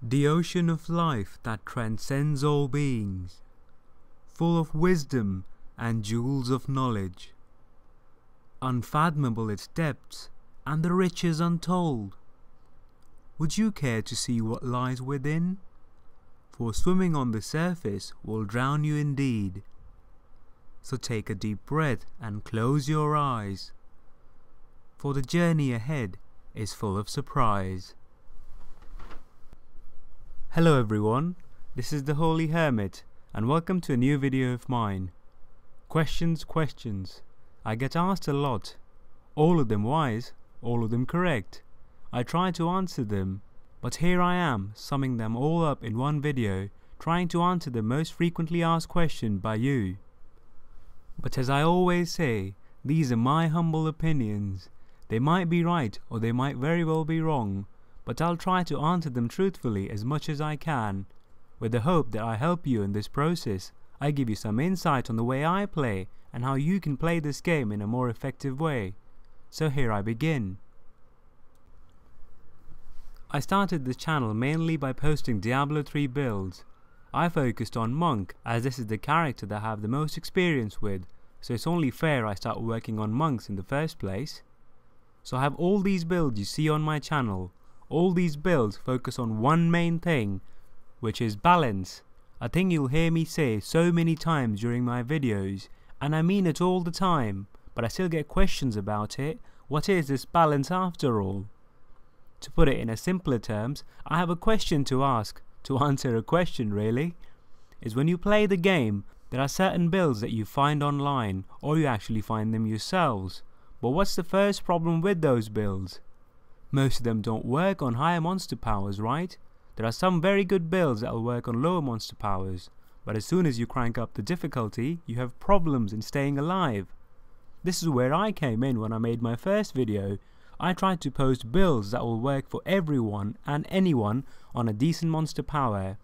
The ocean of life that transcends all beings, full of wisdom and jewels of knowledge, unfathomable its depths and the riches untold. Would you care to see what lies within? For swimming on the surface will drown you indeed. So take a deep breath and close your eyes, for the journey ahead is full of surprise. Hello everyone, this is the Holy Hermit and welcome to a new video of mine. Questions. I get asked a lot. All of them wise, all of them correct. I try to answer them, but here I am summing them all up in one video, trying to answer the most frequently asked question by you. But as I always say, these are my humble opinions. They might be right or they might very well be wrong, but I'll try to answer them truthfully as much as I can, with the hope that I help you in this process. I give you some insight on the way I play and how you can play this game in a more effective way. So here I begin. I started this channel mainly by posting Diablo 3 builds. I focused on Monk as this is the character that I have the most experience with, so it's only fair I start working on monks in the first place. So I have all these builds you see on my channel. All these builds focus on one main thing, which is balance. A thing you'll hear me say so many times during my videos, and I mean it all the time, but I still get questions about it. What is this balance after all? To put it in a simpler terms, I have a question to ask, to answer a question really, is when you play the game, there are certain builds that you find online, or you actually find them yourselves. But what's the first problem with those builds? Most of them don't work on higher monster powers, right? There are some very good builds that will work on lower monster powers, but as soon as you crank up the difficulty, you have problems in staying alive. This is where I came in when I made my first video. I tried to post builds that will work for everyone and anyone on a decent monster power.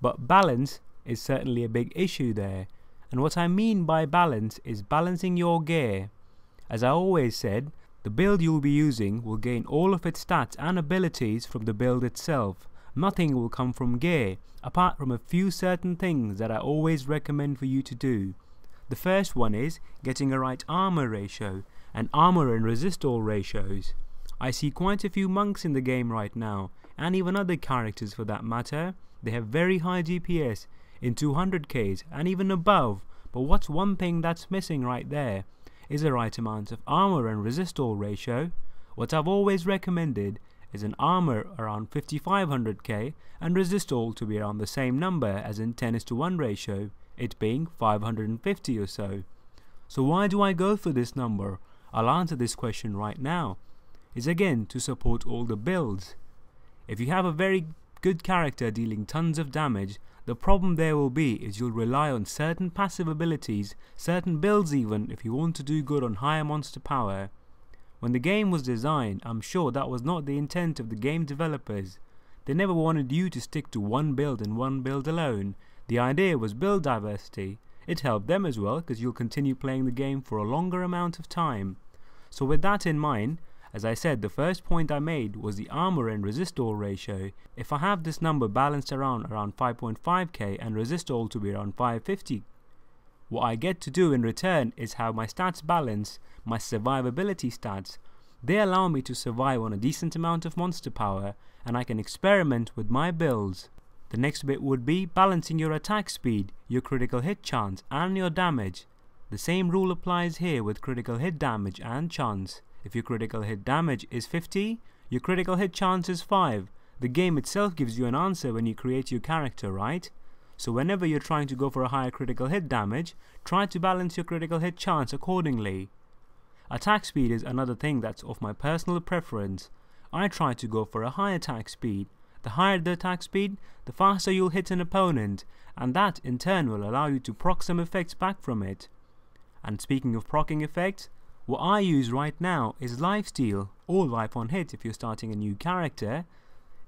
But balance is certainly a big issue there, and what I mean by balance is balancing your gear. As I always said, the build you will be using will gain all of its stats and abilities from the build itself. Nothing will come from gear, apart from a few certain things that I always recommend for you to do. The first one is getting a right armor ratio, and armor and resist all ratios. I see quite a few monks in the game right now, and even other characters for that matter. They have very high DPS, in 200Ks and even above, but what's one thing that's missing right there? Is the right amount of armor and resist all ratio. What I've always recommended is an armor around 5500k and resist all to be around the same number as in 10:1 ratio, it being 550 or so. So why do I go for this number? I'll answer this question right now. It's again to support all the builds. If you have a very good character dealing tons of damage, the problem there will be is you'll rely on certain passive abilities, certain builds even, if you want to do good on higher monster power. When the game was designed, I'm sure that was not the intent of the game developers. They never wanted you to stick to one build and one build alone. The idea was build diversity. It helped them as well because you'll continue playing the game for a longer amount of time. So with that in mind, as I said, the first point I made was the armor and resist all ratio. If I have this number balanced around 5.5k and resist all to be around 550, what I get to do in return is have my stats balance, my survivability stats. They allow me to survive on a decent amount of monster power, and I can experiment with my builds. The next bit would be balancing your attack speed, your critical hit chance and your damage. The same rule applies here with critical hit damage and chance. If your critical hit damage is 50, your critical hit chance is 5. The game itself gives you an answer when you create your character, right? So whenever you're trying to go for a higher critical hit damage, try to balance your critical hit chance accordingly. Attack speed is another thing that's of my personal preference. I try to go for a high attack speed. The higher the attack speed, the faster you'll hit an opponent, and that in turn will allow you to proc some effects back from it. And speaking of proccing effects, what I use right now is lifesteal, or life on hit if you're starting a new character.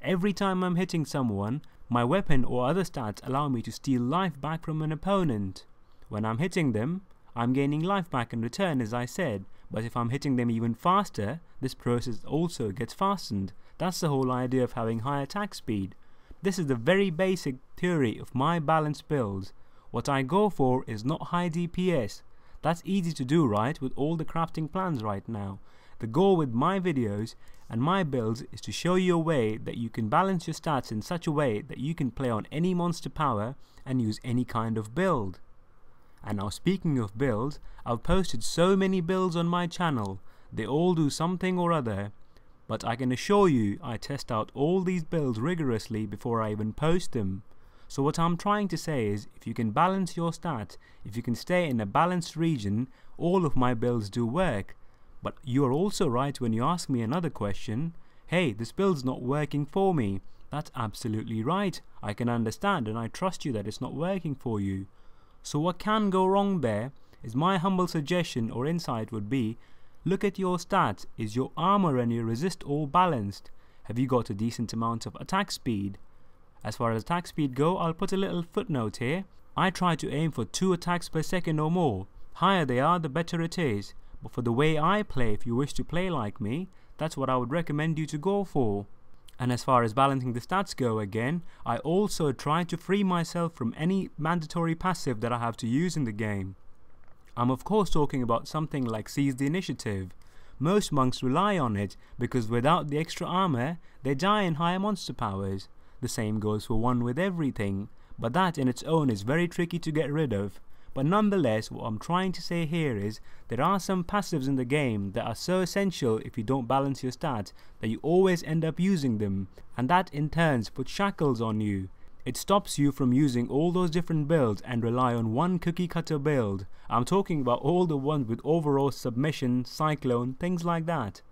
Every time I'm hitting someone, my weapon or other stats allow me to steal life back from an opponent. When I'm hitting them, I'm gaining life back in return as I said, but if I'm hitting them even faster, this process also gets fastened. That's the whole idea of having high attack speed. This is the very basic theory of my balanced builds. What I go for is not high DPS. That's easy to do, right, with all the crafting plans right now. The goal with my videos and my builds is to show you a way that you can balance your stats in such a way that you can play on any monster power and use any kind of build. And now, speaking of builds, I've posted so many builds on my channel. They all do something or other. But I can assure you I test out all these builds rigorously before I even post them. So what I'm trying to say is, if you can balance your stats, if you can stay in a balanced region, all of my builds do work. But you are also right when you ask me another question. Hey, this build's not working for me. That's absolutely right. I can understand and I trust you that it's not working for you. So what can go wrong there is my humble suggestion or insight would be, look at your stats. Is your armor and your resist all balanced? Have you got a decent amount of attack speed? As far as attack speed go, I'll put a little footnote here. I try to aim for 2 attacks per second or more. Higher they are, the better it is. But for the way I play, if you wish to play like me, that's what I would recommend you to go for. And as far as balancing the stats go again, I also try to free myself from any mandatory passive that I have to use in the game. I'm of course talking about something like Seize the Initiative. Most monks rely on it because without the extra armor, they die in higher monster powers. The same goes for one with everything, but that in its own is very tricky to get rid of. But nonetheless, what I'm trying to say here is, there are some passives in the game that are so essential if you don't balance your stats that you always end up using them, and that in turn puts shackles on you. It stops you from using all those different builds and rely on one cookie cutter build. I'm talking about all the ones with overall submission, cyclone, things like that.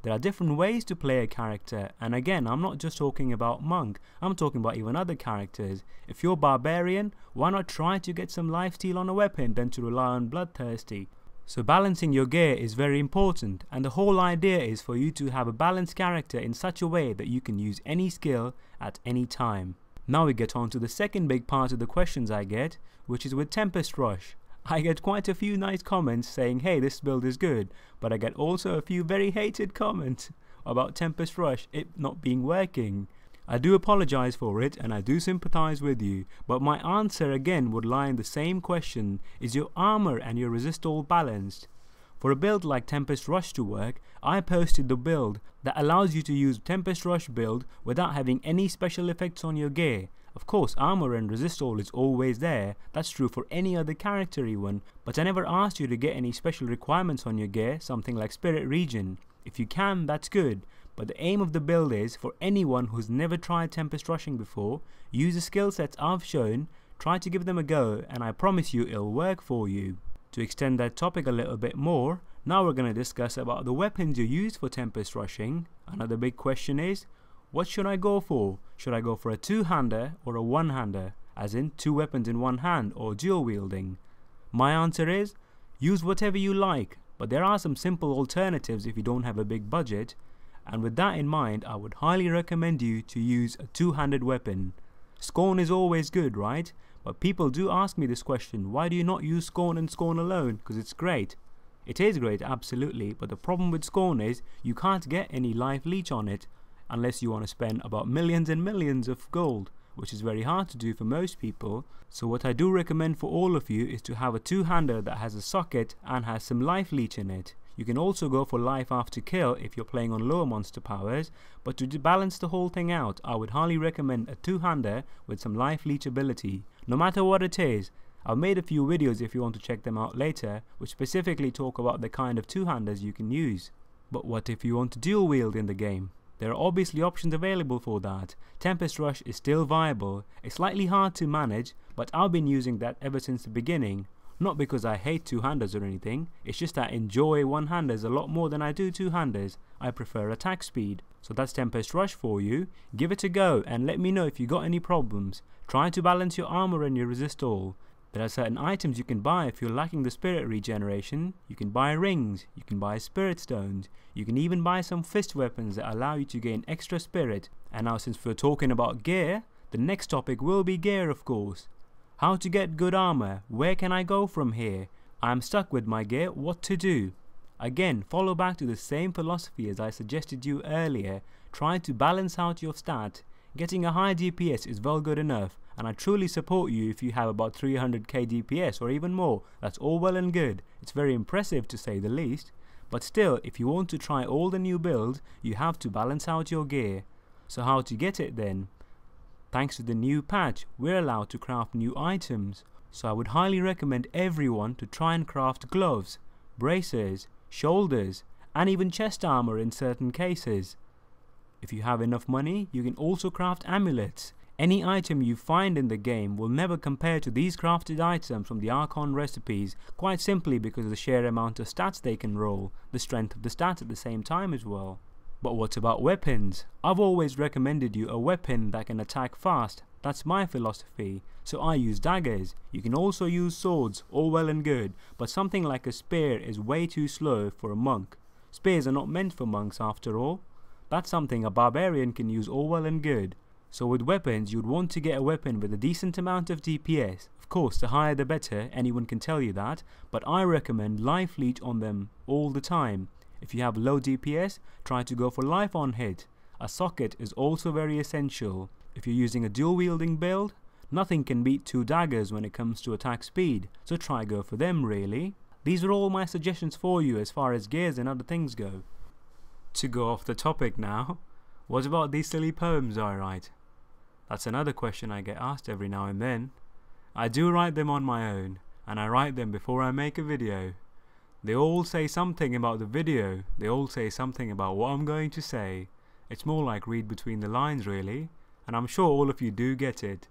There are different ways to play a character, and again, I'm not just talking about monk, I'm talking about even other characters. If you're barbarian, why not try to get some lifesteal on a weapon than to rely on bloodthirsty? So balancing your gear is very important, and the whole idea is for you to have a balanced character in such a way that you can use any skill at any time. Now we get on to the second big part of the questions I get, which is with Tempest Rush. I get quite a few nice comments saying, hey, this build is good, but I get also a few very hated comments about Tempest Rush, it not being working. I do apologize for it and I do sympathize with you, but my answer again would lie in the same question, is your armor and your resist all balanced? For a build like Tempest Rush to work, I posted the build that allows you to use Tempest Rush build without having any special effects on your gear. Of course, armor and resist all is always there, that's true for any other character even, but I never asked you to get any special requirements on your gear, something like Spirit Regen. If you can, that's good, but the aim of the build is for anyone who's never tried Tempest Rushing before, use the skill sets I've shown, try to give them a go, and I promise you it'll work for you. To extend that topic a little bit more, now we're going to discuss about the weapons you use for Tempest Rushing. Another big question is, what should I go for? Should I go for a two-hander or a one-hander, as in 2 weapons in one hand or dual wielding? My answer is, use whatever you like, but there are some simple alternatives if you don't have a big budget, and with that in mind I would highly recommend you to use a two-handed weapon. Scorn is always good, right? But people do ask me this question, why do you not use Scorn and Scorn alone? Because it's great. It is great, absolutely, but the problem with Scorn is you can't get any life leech on it unless you want to spend about millions and millions of gold, which is very hard to do for most people. So what I do recommend for all of you is to have a two-hander that has a socket and has some life leech in it. You can also go for life after kill if you're playing on lower monster powers, but to balance the whole thing out, I would highly recommend a two-hander with some life leech ability, no matter what it is. I've made a few videos if you want to check them out later, which specifically talk about the kind of two-handers you can use. But what if you want to dual wield in the game? There are obviously options available for that. Tempest Rush is still viable. It's slightly hard to manage, but I've been using that ever since the beginning. Not because I hate two-handers or anything, it's just that I enjoy one-handers a lot more than I do two-handers. I prefer attack speed. So that's Tempest Rush for you. Give it a go and let me know if you got any problems. Try to balance your armor and your resist all. There are certain items you can buy if you're lacking the spirit regeneration. You can buy rings, you can buy spirit stones, you can even buy some fist weapons that allow you to gain extra spirit. And now since we're talking about gear, the next topic will be gear, of course. How to get good armor, where can I go from here? I'm stuck with my gear, what to do? Again, follow back to the same philosophy as I suggested you earlier. Try to balance out your stat, Getting a high DPS is well good enough, and I truly support you if you have about 300k DPS or even more. That's all well and good. It's very impressive to say the least. But still, if you want to try all the new builds, you have to balance out your gear. So how to get it then? Thanks to the new patch, we're allowed to craft new items. So I would highly recommend everyone to try and craft gloves, bracers, shoulders, and even chest armor in certain cases. If you have enough money, you can also craft amulets. Any item you find in the game will never compare to these crafted items from the Archon recipes, quite simply because of the sheer amount of stats they can roll, the strength of the stats at the same time as well. But what about weapons? I've always recommended you a weapon that can attack fast. That's my philosophy, so I use daggers. You can also use swords, all well and good, but something like a spear is way too slow for a monk. Spears are not meant for monks after all. That's something a barbarian can use all well and good. So with weapons, you'd want to get a weapon with a decent amount of DPS. Of course, the higher the better, anyone can tell you that, but I recommend life leech on them all the time. If you have low DPS, try to go for life on hit. A socket is also very essential. If you're using a dual wielding build, nothing can beat 2 daggers when it comes to attack speed, so try go for them really. These are all my suggestions for you as far as gears and other things go. To go off the topic now, what about these silly poems I write? That's another question I get asked every now and then. I do write them on my own, and I write them before I make a video. They all say something about the video, they all say something about what I'm going to say. It's more like read between the lines really, and I'm sure all of you do get it.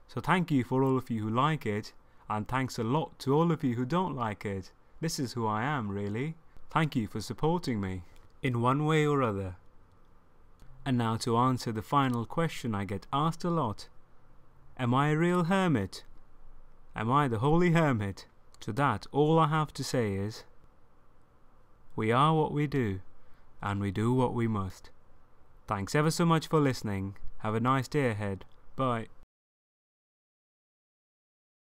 So thank you for all of you who like it, and thanks a lot to all of you who don't like it. This is who I am really. Thank you for supporting me, in one way or other. And now to answer the final question I get asked a lot. Am I a real hermit? Am I the holy hermit? To that, all I have to say is, we are what we do, and we do what we must. Thanks ever so much for listening. Have a nice day ahead. Bye.